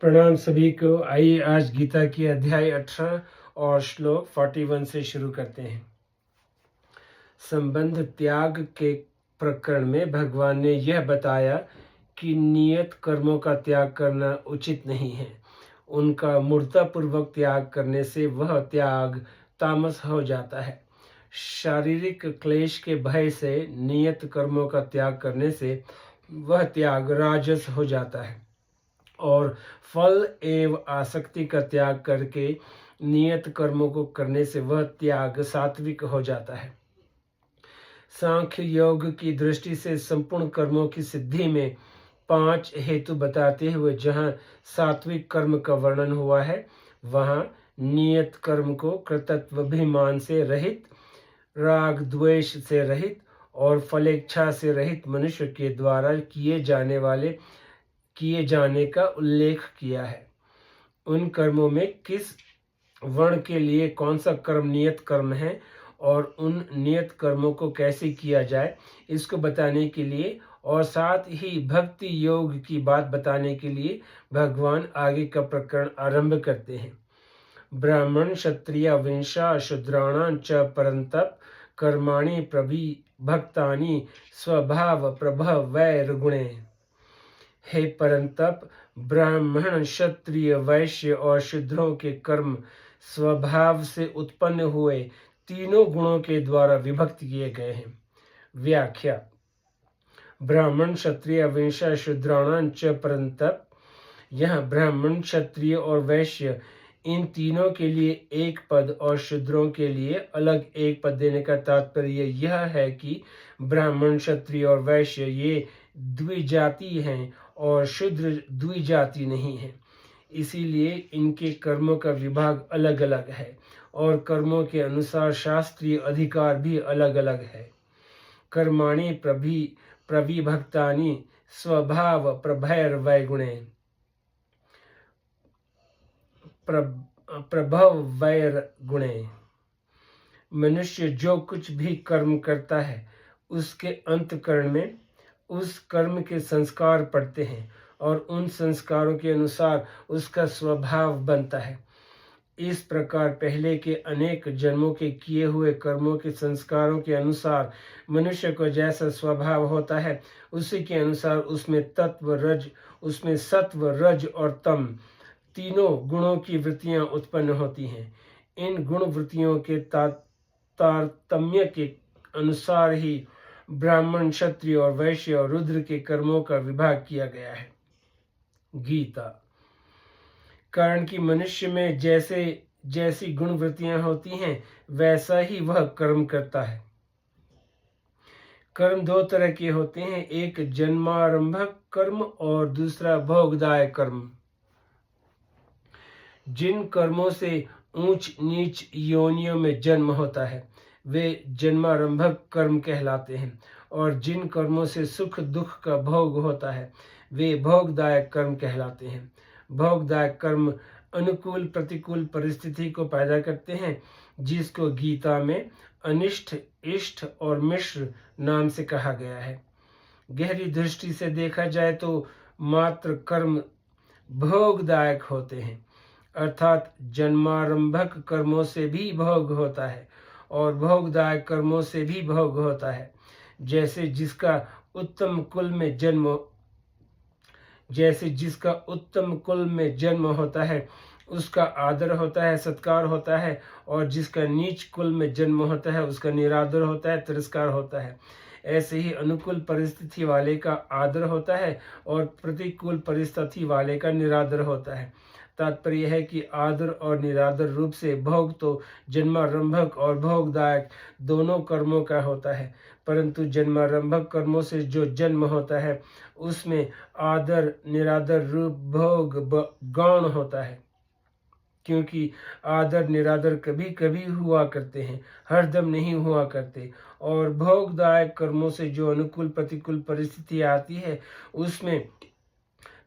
प्रणाम सभी को। आइए आज गीता की अध्याय 18 और श्लोक 41 से शुरू करते हैं। संबंध त्याग के प्रकरण में भगवान ने यह बताया कि नियत कर्मों का त्याग करना उचित नहीं है। उनका मूर्तापूर्वक त्याग करने से वह त्याग तामस हो जाता है। शारीरिक क्लेश के भय से नियत कर्मों का त्याग करने से वह त्याग राजस हो जाता है और फल एवं आसक्ति का त्याग करके नियत कर्मों को करने से वह त्याग सात्विक हो जाता है। सांख्य योग की दृष्टि से संपूर्ण कर्मों की सिद्धि में 5 हेतु बताते हुए जहाँ सात्विक कर्म का वर्णन हुआ है, वहाँ नियत कर्म को कृतत्वाभिमान से रहित, राग द्वेष से रहित और फलेच्छा से रहित मनुष्य के द्वारा किए जाने का उल्लेख किया है। उन कर्मों में किस वर्ण के लिए कौन सा कर्म नियत कर्म है और उन नियत कर्मों को कैसे किया जाए, इसको बताने के लिए और साथ ही भक्ति योग की बात बताने के लिए भगवान आगे का प्रकरण आरंभ करते हैं। ब्राह्मण क्षत्रिय वैश्य शूद्राणां च परंतप कर्माणि प्रविभक्तानि स्वभाव प्रभव वैर्गुणे। हे परंतप, ब्राह्मण क्षत्रिय वैश्य और शूद्रों के कर्म स्वभाव से उत्पन्न हुए तीनों गुणों के द्वारा विभक्त किए गए हैं। व्याख्या। ब्राह्मण क्षत्रिय वैश्य शूद्राणां च परंतप, यह ब्राह्मण क्षत्रिय और वैश्य इन तीनों के लिए एक पद और शूद्रों के लिए अलग एक पद देने का तात्पर्य यह है कि ब्राह्मण क्षत्रिय और वैश्य ये द्विजाति हैं और शूद्र द्विजाति नहीं है। इसीलिए इनके कर्मों का विभाग अलग अलग है और कर्मों के अनुसार शास्त्रीय अधिकार भी अलग अलग है। कर्माणि प्रविभक्तानि स्वभाव प्रभैर्वैगुणे। प्रभव वैर गुणे। मनुष्य जो कुछ भी कर्म करता है उसके अंतःकरण में उस कर्म के संस्कार पड़ते हैं और उन संस्कारों के अनुसार उसका स्वभाव बनता है। इस प्रकार पहले के अनेक जन्मों के किए हुए कर्मों के संस्कारों के अनुसार मनुष्य को जैसा स्वभाव होता है उसी के अनुसार उसमें सत्व रज और तम तीनों गुणों की वृत्तियां उत्पन्न होती हैं। इन गुण वृत्तियों के तारतम्य के अनुसार ही ब्राह्मण क्षत्रिय और वैश्य और रुद्र के कर्मों का विभाग किया गया है। गीता। कारण कि मनुष्य में जैसी गुण वृत्तियां होती हैं वैसा ही वह कर्म करता है। कर्म 2 तरह के होते हैं, एक जन्मारंभक कर्म और दूसरा भोगदायक कर्म। जिन कर्मों से ऊंच नीच योनियों में जन्म होता है वे जन्मारंभक कर्म कहलाते हैं और जिन कर्मों से सुख दुख का भोग होता है वे भोगदायक कर्म कहलाते हैं। भोगदायक कर्म अनुकूल प्रतिकूल परिस्थिति को पैदा करते हैं, जिसको गीता में अनिष्ट, इष्ट और मिश्र नाम से कहा गया है। गहरी दृष्टि से देखा जाए तो मात्र कर्म भोगदायक होते हैं, अर्थात जन्मारंभक कर्मों से भी भोग होता है और भोगदायक कर्मों से भी भोग होता है। जैसे जिसका उत्तम कुल में जन्म होता है उसका आदर होता है, सत्कार होता है, और जिसका नीच कुल में जन्म होता है उसका निरादर होता है, तिरस्कार होता है। ऐसे ही अनुकूल परिस्थिति वाले का आदर होता है और प्रतिकूल परिस्थिति वाले का निरादर होता है। तात्पर्य है कि आदर और निरादर रूप से भोग तो जन्मारंभक और भोगदायक दोनों कर्मों का होता है, परंतु जन्मारंभक कर्मों से जो जन्म होता है उसमें आदर निरादर रूप भोग गौण होता है, क्योंकि आदर निरादर कभी कभी हुआ करते हैं, हरदम नहीं हुआ करते। और भोगदायक कर्मों से जो अनुकूल प्रतिकूल परिस्थिति आती है उसमें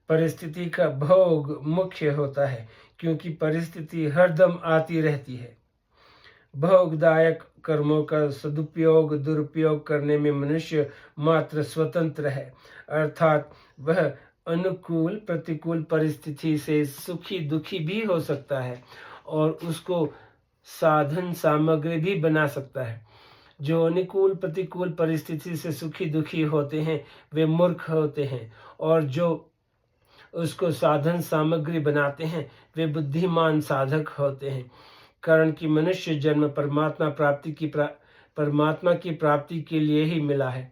परिस्थिति का भोग मुख्य होता है, क्योंकि परिस्थिति हरदम आती रहती है। भोगदायक कर्मों का सदुपयोग दुरुपयोग करने में मनुष्य मात्र स्वतंत्र है, अर्थात वह अनुकूल प्रतिकूल परिस्थिति से सुखी दुखी भी हो सकता है और उसको साधन सामग्री भी बना सकता है। जो अनुकूल प्रतिकूल परिस्थिति से सुखी दुखी होते हैं वे मूर्ख होते हैं, और जो उसको साधन सामग्री बनाते हैं वे बुद्धिमान साधक होते हैं। कारण कि मनुष्य जन्म परमात्मा की प्राप्ति के लिए ही मिला है।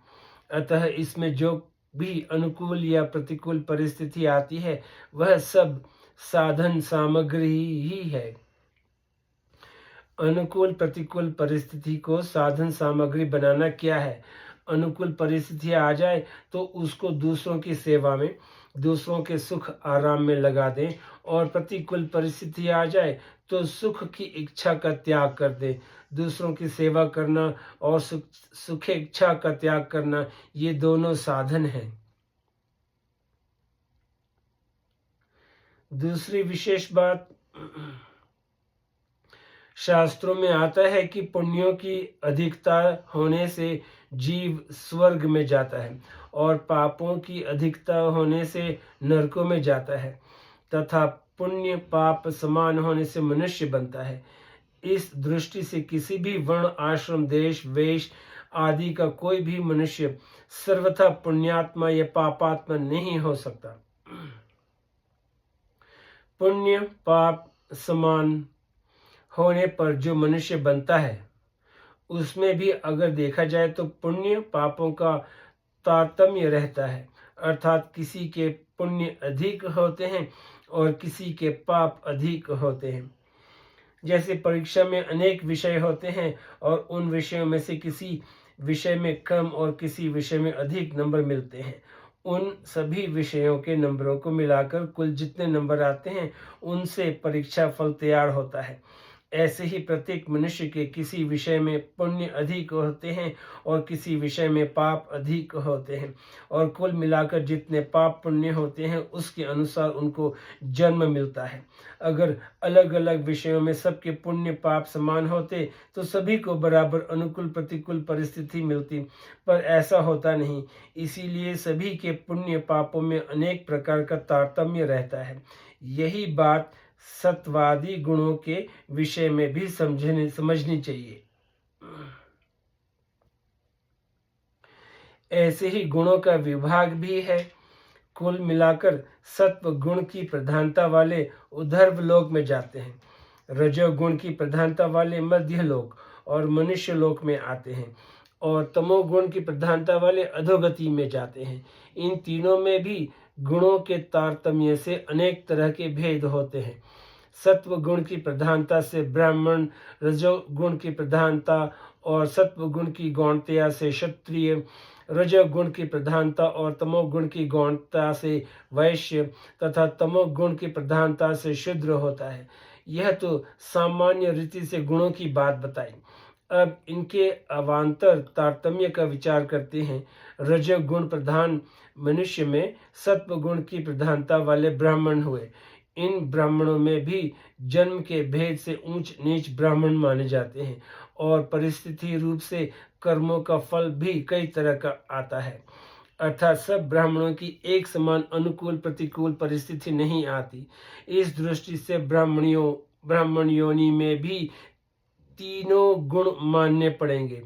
अतः इसमें जो भी अनुकूल या प्रतिकूल परिस्थिति आती है वह सब साधन सामग्री ही है। अनुकूल प्रतिकूल परिस्थिति को साधन सामग्री बनाना क्या है? अनुकूल परिस्थिति आ जाए तो उसको दूसरों की सेवा में, दूसरों के सुख आराम में लगा दें, और प्रतिकूल परिस्थिति आ जाए तो सुख की इच्छा का त्याग कर दे। दूसरों की सेवा करना और सुख इच्छा का त्याग करना, ये दोनों साधन हैं। दूसरी विशेष बात, शास्त्रों में आता है कि पुण्यों की अधिकता होने से जीव स्वर्ग में जाता है और पापों की अधिकता होने से नरकों में जाता है, तथा पुण्य पाप समान होने से मनुष्य बनता है। इस दृष्टि से किसी भी वर्ण आश्रम देश वेश आदि का कोई भी मनुष्य सर्वथा पुण्यात्मा या पापात्मा नहीं हो सकता। पुण्य पाप समान होने पर जो मनुष्य बनता है उसमें भी अगर देखा जाए तो पुण्य पापों का तारतम्य रहता है, अर्थात किसी के पुण्य अधिक होते हैं और किसी के पाप अधिक होते हैं। जैसे परीक्षा में अनेक विषय होते हैं और उन विषयों में से किसी विषय में कम और किसी विषय में अधिक नंबर मिलते हैं। उन सभी विषयों के नंबरों को मिलाकर कुल जितने नंबर आते हैं उनसे परीक्षा फल तैयार होता है। ऐसे ही प्रत्येक मनुष्य के किसी विषय में पुण्य अधिक होते हैं और किसी विषय में पाप अधिक होते हैं, और कुल मिलाकर जितने पाप पुण्य होते हैं उसके अनुसार उनको जन्म मिलता है। अगर अलग अलग विषयों में सबके पुण्य पाप समान होते तो सभी को बराबर अनुकूल प्रतिकूल परिस्थिति मिलती, पर ऐसा होता नहीं। इसीलिए सभी के पुण्य पापों में अनेक प्रकार का तारतम्य रहता है। यही बात सत्वादी गुणों के विषय में भी समझनी चाहिए। ऐसे ही गुणों का विभाग भी है। कुल मिलाकर सत्व गुण की प्रधानता वाले ऊर्ध्व लोक में जाते हैं, रजोगुण की प्रधानता वाले मध्य लोक और मनुष्य लोक में आते हैं, और तमोगुण की प्रधानता वाले अधोगति में जाते हैं। इन तीनों में भी गुणों के तारतम्य से अनेक तरह के भेद होते हैं। सत्व गुण की प्रधानता से ब्राह्मण, रजोगुण की प्रधानता और सत्व गुण की गौणता से क्षत्रिय, रजोगुण की प्रधानता और तमोगुण की गौणता से वैश्य तथा तमोगुण की प्रधानता से शूद्र होता है। यह तो सामान्य रीति से गुणों की बात बताई। अब इनके अवान्तर तारतम्य का विचार करते हैं। रजोगुण प्रधान मनुष्य में सत्व गुण की प्रधानता वाले ब्राह्मण हुए। इन ब्राह्मणों में भी जन्म के भेद से ऊंच नीच ब्राह्मण माने जाते हैं, और परिस्थिति रूप से कर्मों का फल भी कई तरह का आता है। अर्थात सब ब्राह्मणों की एक समान अनुकूल प्रतिकूल परिस्थिति नहीं आती। इस दृष्टि से ब्राह्मण योनि में भी तीनों गुण मानने पड़ेंगे।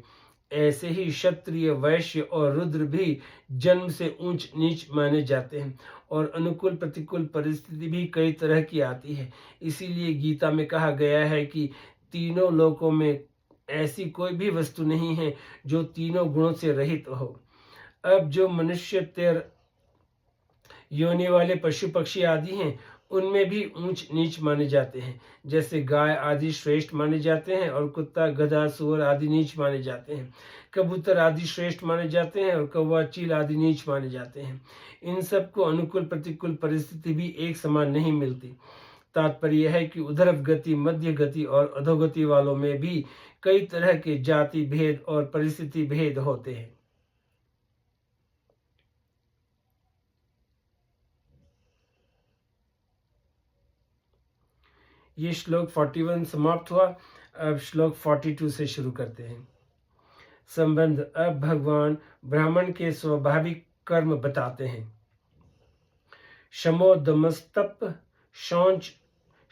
ऐसे ही क्षत्रिय, वैश्य और रुद्र भी जन्म से ऊंच नीच माने जाते हैं, और अनुकूल प्रतिकूल परिस्थिति भी कई तरह की आती है। इसीलिए गीता में कहा गया है कि तीनों लोकों में ऐसी कोई भी वस्तु नहीं है जो तीनों गुणों से रहित हो। अब जो मनुष्य तेर योनि वाले पशु पक्षी आदि हैं उनमें भी ऊंच नीच माने जाते हैं। जैसे गाय आदि श्रेष्ठ माने जाते हैं और कुत्ता गधा सूअर आदि नीच माने जाते हैं। कबूतर आदि श्रेष्ठ माने जाते हैं और कौवा चील आदि नीच माने जाते हैं। इन सबको अनुकूल प्रतिकूल परिस्थिति भी एक समान नहीं मिलती। तात्पर्य है कि ऊर्ध्व गति, मध्य गति और अधोगति वालों में भी कई तरह के जाति भेद और परिस्थिति भेद होते हैं। ये श्लोक 41 समाप्त हुआ। अब श्लोक 42 से शुरू करते हैं। संबंध। अब भगवान ब्राह्मण के स्वाभाविक कर्म बताते हैं। शमोदमस्तप शौच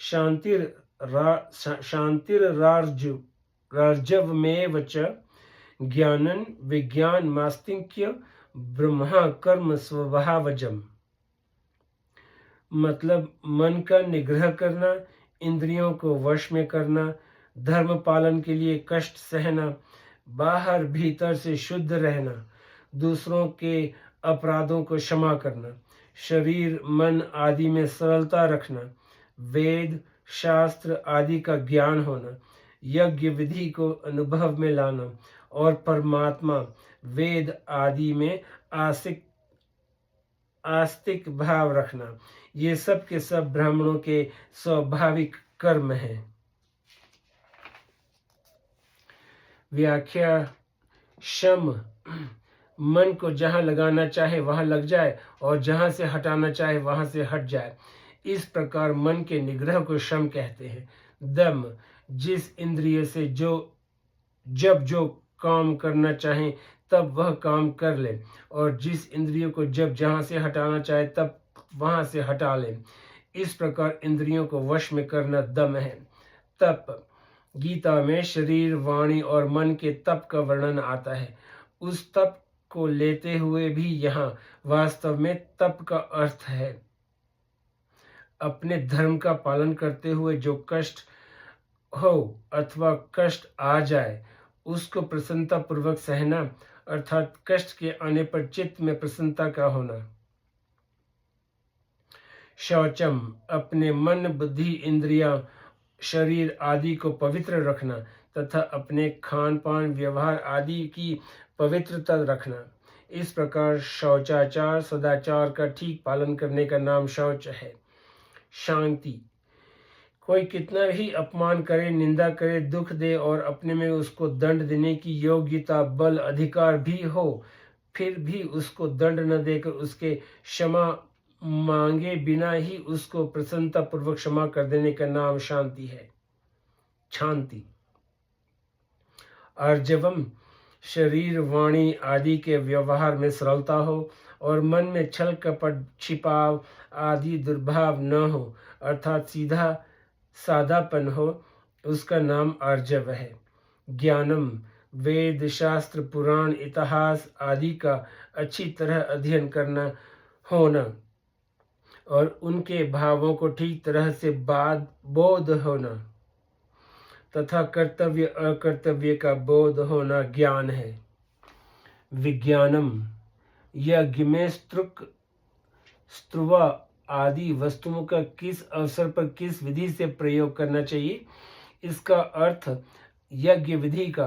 शांतिर्रार्जवमेव च ज्ञानं विज्ञानमास्तिक्य ब्रह्मा कर्म स्वभावजम। मतलब मन का निग्रह करना, इंद्रियों को वश में करना, धर्म पालन के लिए कष्ट सहना, बाहर भीतर से शुद्ध रहना, दूसरों के अपराधों को क्षमा करना, शरीर मन आदि में सरलता रखना, वेद शास्त्र आदि का ज्ञान होना, यज्ञ विधि को अनुभव में लाना और परमात्मा वेद आदि में आस्तिक भाव रखना, ये सब के सब ब्राह्मणों के स्वाभाविक कर्म हैं। व्याख्या। शम, मन को जहां लगाना चाहे वहां लग जाए और जहां से हटाना चाहे वहां से हट जाए, इस प्रकार मन के निग्रह को शम कहते हैं। दम, जिस इंद्रिय से जब जो काम करना चाहे तब वह काम कर ले और जिस इंद्रियों को जब जहां से हटाना चाहे तब वहां से हटा ले, इस प्रकार इंद्रियों को वश में करना दम है। तप, गीता में शरीर वाणी और मन के तप का वर्णन आता है। उस तप को लेते हुए भी यहाँ वास्तव में तप का अर्थ है अपने धर्म का पालन करते हुए जो कष्ट हो अथवा कष्ट आ जाए उसको प्रसन्नता पूर्वक सहना, अर्थात कष्ट के आने पर चित्त में प्रसन्नता का होना। शौचम, अपने मन बुद्धि इंद्रिया शरीर आदि को पवित्र रखना तथा अपने खान पान व्यवहार आदि की पवित्रता रखना। इस प्रकार शौचाचार सदाचार का ठीक पालन करने का नाम शौच है। शांति, कोई कितना भी अपमान करे, निंदा करे, दुख दे और अपने में उसको दंड देने की योग्यता बल अधिकार भी हो, फिर भी उसको दंड न देकर उसके क्षमा मांगे बिना ही उसको प्रसन्नता पूर्वक क्षमा कर देने का नाम शांति है। शांति। अर्जवम, शरीर वाणी आदि के व्यवहार में सरलता हो और मन में छल कपट छिपाव आदि दुर्भाव न हो, अर्थात सीधा सादापन हो, उसका नाम अर्जव है। ज्ञानम, वेद शास्त्र पुराण इतिहास आदि का अच्छी तरह अध्ययन करना होना और उनके भावों को ठीक तरह से बोध होना तथा कर्तव्य अकर्तव्य का बोध होना ज्ञान है। विज्ञानम, यज्ञ में स्त्रुवा आदि वस्तुओं का किस अवसर पर किस विधि से प्रयोग करना चाहिए, इसका अर्थ यज्ञ विधि का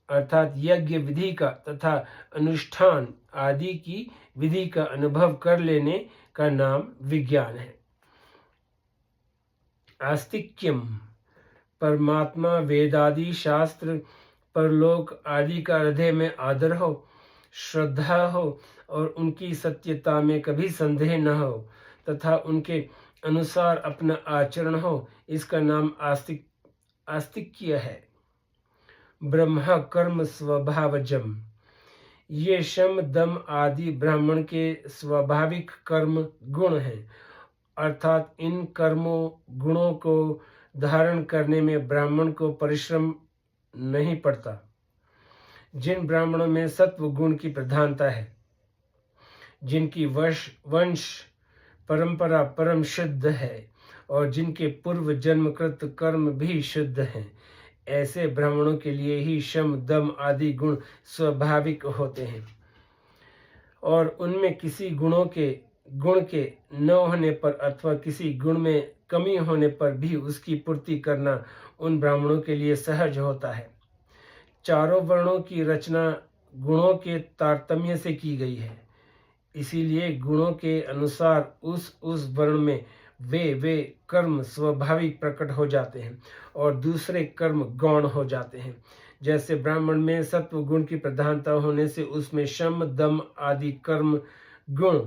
अर्थात यज्ञ विधि का तथा अनुष्ठान आदि की विधि का अनुभव कर लेने का नाम विज्ञान है। आस्तिक्यम, परमात्मा वेदादि शास्त्र परलोक आदि का हृदय में आदर हो, श्रद्धा हो और उनकी सत्यता में कभी संदेह न हो तथा उनके अनुसार अपना आचरण हो, इसका नाम आस्तिक्य है। ब्रह्मा कर्म स्वभावजम, ये शम दम आदि ब्राह्मण के स्वाभाविक कर्म गुण हैं, अर्थात इन कर्मों गुणों को धारण करने में ब्राह्मण को परिश्रम नहीं पड़ता। जिन ब्राह्मणों में सत्व गुण की प्रधानता है, जिनकी वंश परंपरा परम शुद्ध है और जिनके पूर्व जन्मकृत कर्म भी शुद्ध हैं, ऐसे ब्राह्मणों के लिए ही शम दम आदि गुण स्वाभाविक होते हैं और उनमें किसी गुण के न होने पर अथवा किसी गुण में कमी होने पर भी उसकी पूर्ति करना उन ब्राह्मणों के लिए सहज होता है। चारों वर्णों की रचना गुणों के तारतम्य से की गई है, इसीलिए गुणों के अनुसार उस वर्ण में वे कर्म स्वाभाविक प्रकट हो जाते हैं और दूसरे कर्म गौण हो जाते हैं। जैसे ब्राह्मण में सत्व गुण की प्रधानता होने से उसमें शम दम आदि कर्म गुण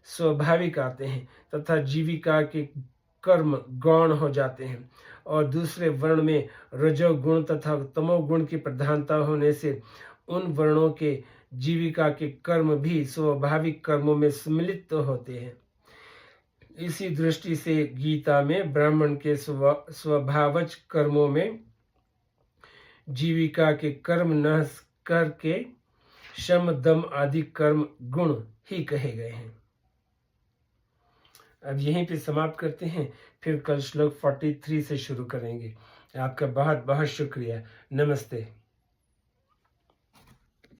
स्वाभाविक आते हैं तथा जीविका के कर्म गौण हो जाते हैं और दूसरे वर्ण में रजोगुण तथा तमोगुण की प्रधानता होने से उन वर्णों के जीविका के कर्म भी स्वाभाविक कर्मों में सम्मिलित होते हैं। इसी दृष्टि से गीता में ब्राह्मण के स्वभावज कर्मों में जीविका के कर्म न करके शम दम आदि कर्म गुण ही कहे गए हैं। अब यहीं पे समाप्त करते हैं, फिर कल श्लोक 43 से शुरू करेंगे। आपका बहुत बहुत शुक्रिया। नमस्ते।